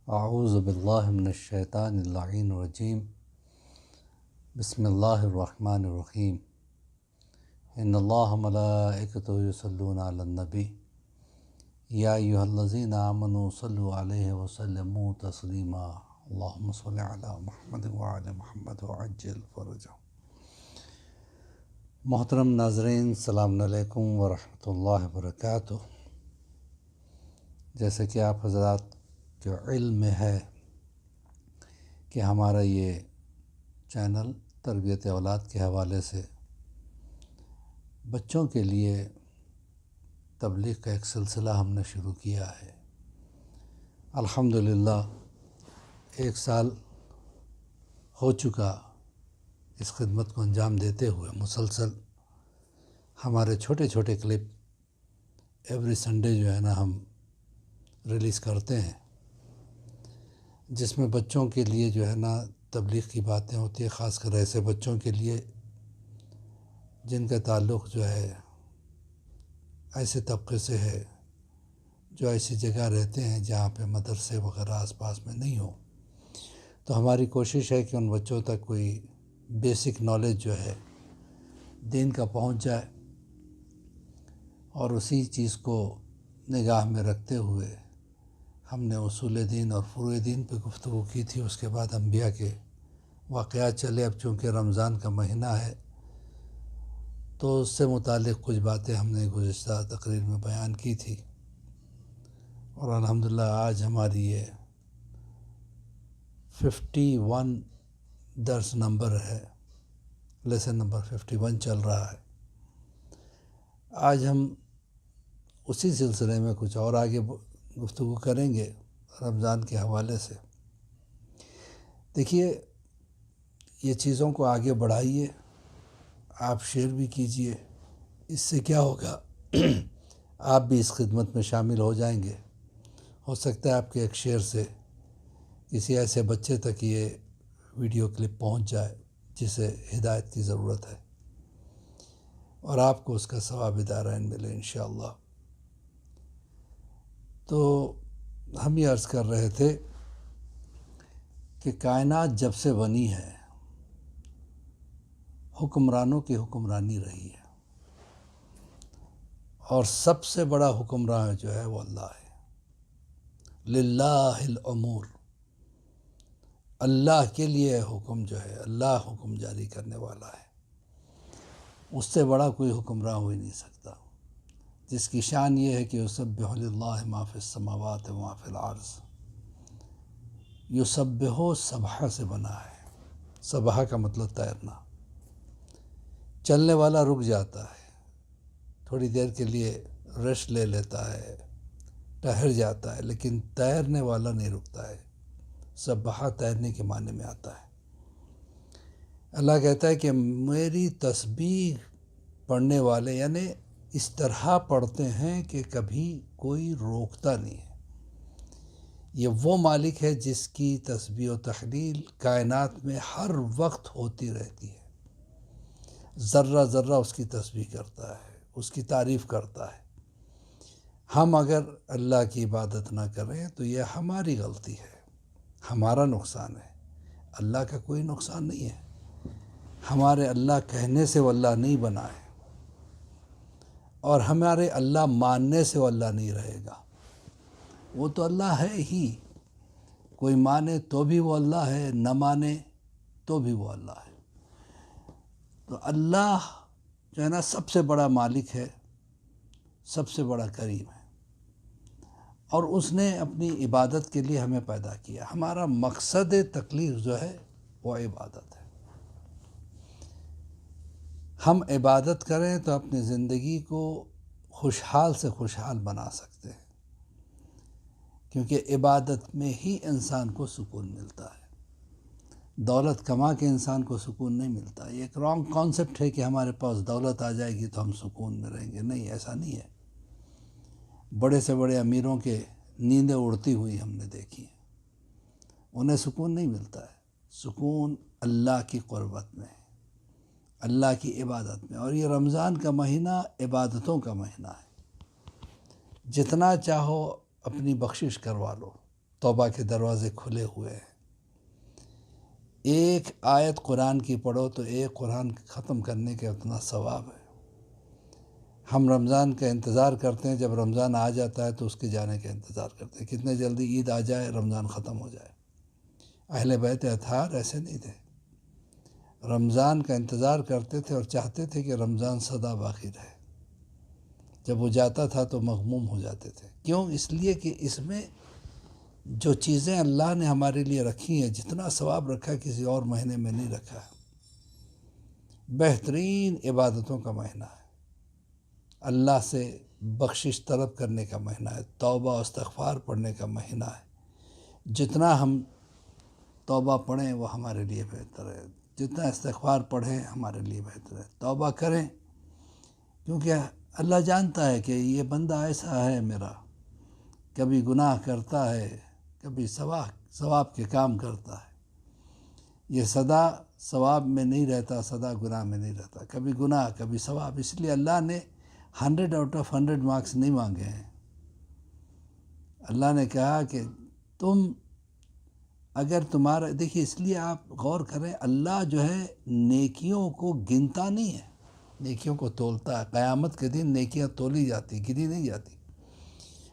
اعوذ باللہ من الشیطان اللعین الرجیم بسم اللہ الرحمن الرحیم ان اللہ ملائکتہ یصلون علی النبی یا ایھا الذین آمنوا صلوا علیہ وسلموا تسلیما اللہم صل علی محمد وعلی محمد وعجل فرجہ۔ محترم ناظرین، السلام علیکم ورحمۃ اللہ وبرکاتہ۔ جیسے کہ آپ حضرات جو علم میں ہے کہ ہمارا یہ چینل تربیت اولاد کے حوالے سے بچوں کے لیے تبلیغ کا ایک سلسلہ ہم نے شروع کیا ہے۔ الحمدللہ 1 سال ہو چکا اس خدمت کو انجام دیتے ہوئے۔ مسلسل ہمارے چھوٹے چھوٹے کلپ ایوری سنڈے جو ہے نا ہم ریلیز کرتے ہیں، جس میں بچوں کے لیے جو ہے نا تبلیغ کی باتیں ہوتی ہیں، خاص کر ایسے بچوں کے لیے جن کا تعلق جو ہے ایسے طبقے سے ہے جو ایسی جگہ رہتے ہیں جہاں پہ مدرسے وغیرہ آس پاس میں نہیں ہوں۔ تو ہماری کوشش ہے کہ ان بچوں تک کوئی بیسک نالج جو ہے دین کا پہنچ جائے، اور اسی چیز کو نگاہ میں رکھتے ہوئے ہم نے اصول دین اور فروع دین پہ گفتگو کی تھی۔ اس کے بعد انبیاء کے واقعات چلے۔ اب چونکہ رمضان کا مہینہ ہے تو اس سے متعلق کچھ باتیں ہم نے گزشتہ تقریر میں بیان کی تھی، اور الحمدللہ آج ہماری یہ 51 درس نمبر ہے، لیسن نمبر 51 چل رہا ہے۔ آج ہم اسی سلسلے میں کچھ اور آگے گفتگو کریں گے رمضان کے حوالے سے۔ دیکھیے، یہ چیزوں کو آگے بڑھائیے، آپ شیئر بھی کیجئے۔ اس سے کیا ہوگا، آپ بھی اس خدمت میں شامل ہو جائیں گے۔ ہو سکتا ہے آپ کے ایک شیئر سے کسی ایسے بچے تک یہ ویڈیو کلپ پہنچ جائے جسے ہدایت کی ضرورت ہے، اور آپ کو اس کا ثواب دارین ملے انشاءاللہ۔ تو ہم یہ عرض کر رہے تھے کہ کائنات جب سے بنی ہے حکمرانوں کی حکمرانی رہی ہے، اور سب سے بڑا حکمران جو ہے وہ اللہ ہے۔ للہ الامور، اللہ کے لیے حکم جو ہے، اللہ حکم جاری کرنے والا ہے۔ اس سے بڑا کوئی حکمران ہو ہی نہیں سکتا، جس کی شان یہ ہے کہ یسبح للہ ما فی السماوات و ما فی الارض۔ یسبح سبحہ سے بنا ہے، سبحہ کا مطلب تیرنا۔ چلنے والا رک جاتا ہے، تھوڑی دیر کے لیے ریسٹ لے لیتا ہے، ٹہر جاتا ہے، لیکن تیرنے والا نہیں رکتا ہے۔ سبحہ تیرنے کے معنی میں آتا ہے۔ اللہ کہتا ہے کہ میری تسبیح پڑھنے والے یعنی اس طرح پڑھتے ہیں کہ کبھی کوئی روکتا نہیں ہے۔ یہ وہ مالک ہے جس کی تسبیح و تحلیل کائنات میں ہر وقت ہوتی رہتی ہے۔ ذرہ ذرہ اس کی تسبیح کرتا ہے، اس کی تعریف کرتا ہے۔ ہم اگر اللہ کی عبادت نہ کریں تو یہ ہماری غلطی ہے، ہمارا نقصان ہے۔ اللہ کا کوئی نقصان نہیں ہے۔ ہمارے اللہ کہنے سے وہ اللہ نہیں بنا ہے، اور ہمارے اللہ ماننے سے وہ اللہ نہیں رہے گا۔ وہ تو اللہ ہے ہی، کوئی مانے تو بھی وہ اللہ ہے، نہ مانے تو بھی وہ اللہ ہے۔ تو اللہ جو ہے نا سب سے بڑا مالک ہے، سب سے بڑا کریم ہے، اور اس نے اپنی عبادت کے لیے ہمیں پیدا کیا۔ ہمارا مقصد تکلیف جو ہے وہ عبادت ہے۔ ہم عبادت کریں تو اپنی زندگی کو خوشحال سے خوشحال بنا سکتے ہیں، کیونکہ عبادت میں ہی انسان کو سکون ملتا ہے۔ دولت کما کے انسان کو سکون نہیں ملتا۔ یہ ایک رانگ کانسیپٹ ہے کہ ہمارے پاس دولت آ جائے گی تو ہم سکون میں رہیں گے۔ نہیں، ایسا نہیں ہے۔ بڑے سے بڑے امیروں کے نیندیں اڑتی ہوئی ہم نے دیکھی ہیں، انہیں سکون نہیں ملتا ہے۔ سکون اللہ کی قربت میں ہے، اللہ کی عبادت میں۔ اور یہ رمضان کا مہینہ عبادتوں کا مہینہ ہے۔ جتنا چاہو اپنی بخشش کروا لو، توبہ کے دروازے کھلے ہوئے ہیں۔ ایک آیت قرآن کی پڑھو تو ایک قرآن ختم کرنے کے اتنا ثواب ہے۔ ہم رمضان کا انتظار کرتے ہیں، جب رمضان آ جاتا ہے تو اس کے جانے کا انتظار کرتے ہیں، کتنے جلدی عید آ جائے، رمضان ختم ہو جائے۔ اہل بیت اطہار ایسے نہیں تھے، رمضان کا انتظار کرتے تھے اور چاہتے تھے کہ رمضان سدا باقی رہے۔ جب وہ جاتا تھا تو مغموم ہو جاتے تھے۔ کیوں؟ اس لیے کہ اس میں جو چیزیں اللہ نے ہمارے لیے رکھی ہیں، جتنا ثواب رکھا ہے کسی اور مہینے میں نہیں رکھا ہے۔ بہترین عبادتوں کا مہینہ ہے، اللہ سے بخشش طلب کرنے کا مہینہ ہے، توبہ و استغفار پڑھنے کا مہینہ ہے۔ جتنا ہم توبہ پڑھیں وہ ہمارے لیے بہتر ہے، جتنا استغفار پڑھیں ہمارے لیے بہتر ہے۔ توبہ کریں، کیونکہ اللہ جانتا ہے کہ یہ بندہ ایسا ہے میرا، کبھی گناہ کرتا ہے، کبھی ثواب کے کام کرتا ہے۔ یہ سدا ثواب میں نہیں رہتا، سدا گناہ میں نہیں رہتا، کبھی گناہ کبھی ثواب۔ اس لیے اللہ نے 100/100 مارکس نہیں مانگے ہیں۔ اللہ نے کہا کہ تم اگر تمہارا، دیکھیے اس لیے آپ غور کریں، اللہ جو ہے نیکیوں کو گنتا نہیں ہے، نیکیوں کو تولتا ہے۔ قیامت کے دن نیکیاں تولی جاتی، گنی نہیں جاتی۔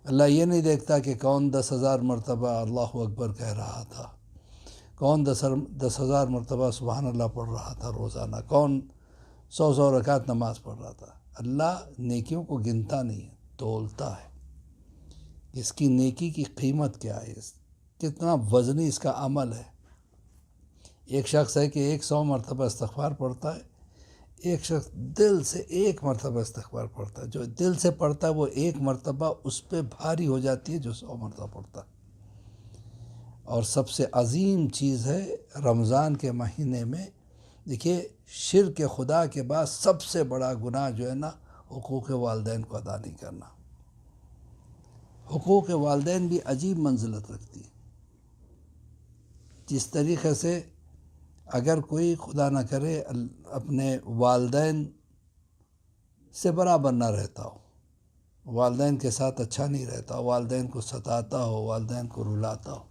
اللہ یہ نہیں دیکھتا کہ کون 10,000 مرتبہ اللہ اکبر کہہ رہا تھا، کون 10,000 مرتبہ سبحان اللہ پڑھ رہا تھا روزانہ، کون 100 رکعت نماز پڑھ رہا تھا۔ اللہ نیکیوں کو گنتا نہیں ہے، تولتا ہے۔ اس کی نیکی کی قیمت کیا ہے، کتنا وزنی اس کا عمل ہے۔ ایک شخص ہے کہ 100 مرتبہ استغفار پڑھتا ہے، ایک شخص دل سے 1 مرتبہ استغفار پڑھتا ہے۔ جو دل سے پڑھتا ہے وہ 1 مرتبہ اس پہ بھاری ہو جاتی ہے جو 100 مرتبہ پڑھتا ہے۔ اور سب سے عظیم چیز ہے رمضان کے مہینے میں، دیکھیے شرک خدا کے بعد سب سے بڑا گناہ جو ہے نا، حقوق والدین کو ادا نہیں کرنا۔ حقوق والدین بھی عجیب منزلت رکھتی ہے۔ جس طریقے سے اگر کوئی خدا نہ کرے اپنے والدین سے برابر نہ رہتا ہو، والدین کے ساتھ اچھا نہیں رہتا ہو، والدین کو ستاتا ہو، والدین کو رلاتا ہو،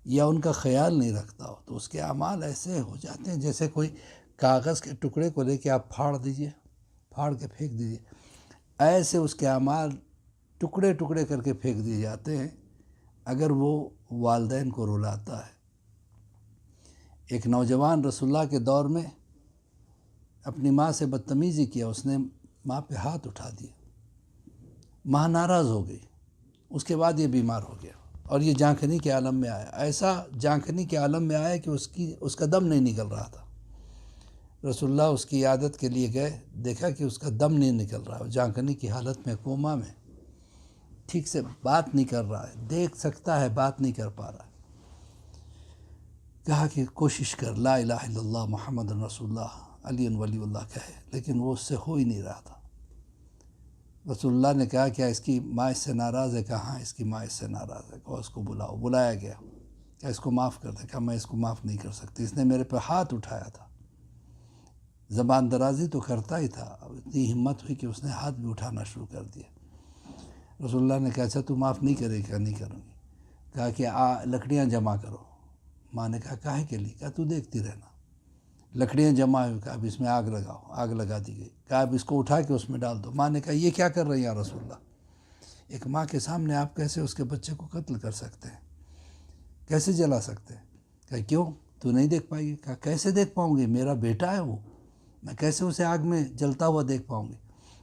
یا ان کا خیال نہیں رکھتا ہو، تو اس کے اعمال ایسے ہو جاتے ہیں جیسے کوئی کاغذ کے ٹکڑے کو لے کے آپ پھاڑ دیجئے، پھاڑ کے پھینک دیجئے، ایسے اس کے اعمال ٹکڑے ٹکڑے کر کے پھینک دیے جاتے ہیں اگر وہ والدین کو رلاتا ہے۔ ایک نوجوان رسول اللہ کے دور میں اپنی ماں سے بدتمیزی کیا، اس نے ماں پہ ہاتھ اٹھا دیا، ماں ناراض ہو گئی، اس کے بعد یہ بیمار ہو گیا اور یہ جانکنی کے عالم میں آیا۔ ایسا جانکنی کے عالم میں آیا کہ اس کا دم نہیں نکل رہا تھا۔ رسول اللہ اس کی عیادت کے لیے گئے، دیکھا کہ اس کا دم نہیں نکل رہا ہے، جانکنی کی حالت میں، کوما میں، ٹھیک سے بات نہیں کر رہا ہے، دیکھ سکتا ہے بات نہیں کر پا رہا ہے۔ کہا کہ کوشش کر، لا الہ الا اللہ محمد رسول اللہ علی ولی اللہ کہے، لیکن وہ اس سے ہو ہی نہیں رہا تھا۔ رسول اللہ نے کہا کیا اس کی ماں اس سے ناراض ہے؟ کہا ہاں اس کی ماں اس سے ناراض ہے، کہا اس کو بلاؤ۔ بلایا گیا، کہا اس کو معاف کر دے، کہا میں اس کو معاف نہیں کر سکتی، اس نے میرے پہ ہاتھ اٹھایا تھا۔ زبان درازی تو کرتا ہی تھا، اب اتنی ہمت ہوئی کہ اس نے ہاتھ بھی اٹھانا شروع کر دیا۔ رسول اللہ نے کہا اچھا تو معاف نہیں کرے گا؟ نہیں کروں گی۔ کہا کہ لکڑیاں جمع کرو۔ ماں نے کہا کاہے کے لیے؟ کہا تو دیکھتی رہنا۔ لکڑیاں جمع ہوئی، کہا اب اس میں آگ لگاؤ، آگ لگا دی گئی۔ کہا اب اس کو اٹھا کے اس میں ڈال دو۔ ماں نے کہا یہ کیا کر رہی ہیں رسول اللہ؟ ایک ماں کے سامنے آپ کیسے اس کے بچے کو قتل کر سکتے ہیں؟ کیسے جلا سکتے ہیں؟ کہا کیوں تو نہیں دیکھ پائے گی؟ کہا کیسے دیکھ پاؤں گی، میرا بیٹا ہے وہ، میں کیسے اسے آگ میں جلتا ہوا دیکھ پاؤں گی؟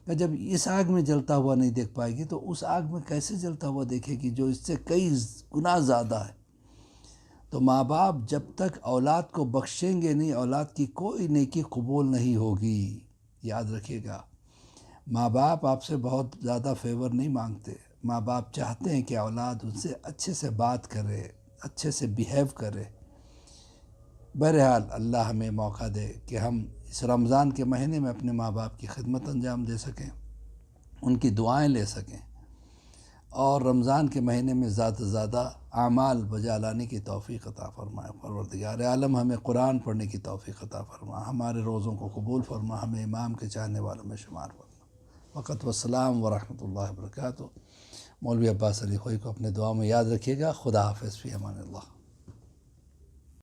کہ جب اس آگ میں جلتا ہوا نہیں دیکھ پائے گی تو اس آگ میں کیسے جلتا ہوا دیکھے گی جو اس سے کئی گنا زیادہ ہے۔ تو ماں باپ جب تک اولاد کو بخشیں گے نہیں، اولاد کی کوئی نیکی قبول نہیں ہوگی۔ یاد رکھیے گا، ماں باپ آپ سے بہت زیادہ فیور نہیں مانگتے، ماں باپ چاہتے ہیں کہ اولاد ان سے اچھے سے بات کرے، اچھے سے بیہیو کرے۔ بہرحال اللہ ہمیں موقع دے کہ ہم اس رمضان کے مہینے میں اپنے ماں باپ کی خدمت انجام دے سکیں، ان کی دعائیں لے سکیں، اور رمضان کے مہینے میں زیادہ سے زیادہ اعمال بجا لانے کی توفیق عطا فرمائے۔ پروردگار عالم ہمیں قرآن پڑھنے کی توفیق عطا فرما، ہمارے روزوں کو قبول فرما، ہمیں امام کے چاہنے والوں میں شمار فرما۔ وقت والسلام ورحمۃ اللہ وبرکاتہ۔ مولوی عباس علی خوئی کو اپنے دعا میں یاد رکھیے گا۔ خدا حافظ، فی امان اللہ۔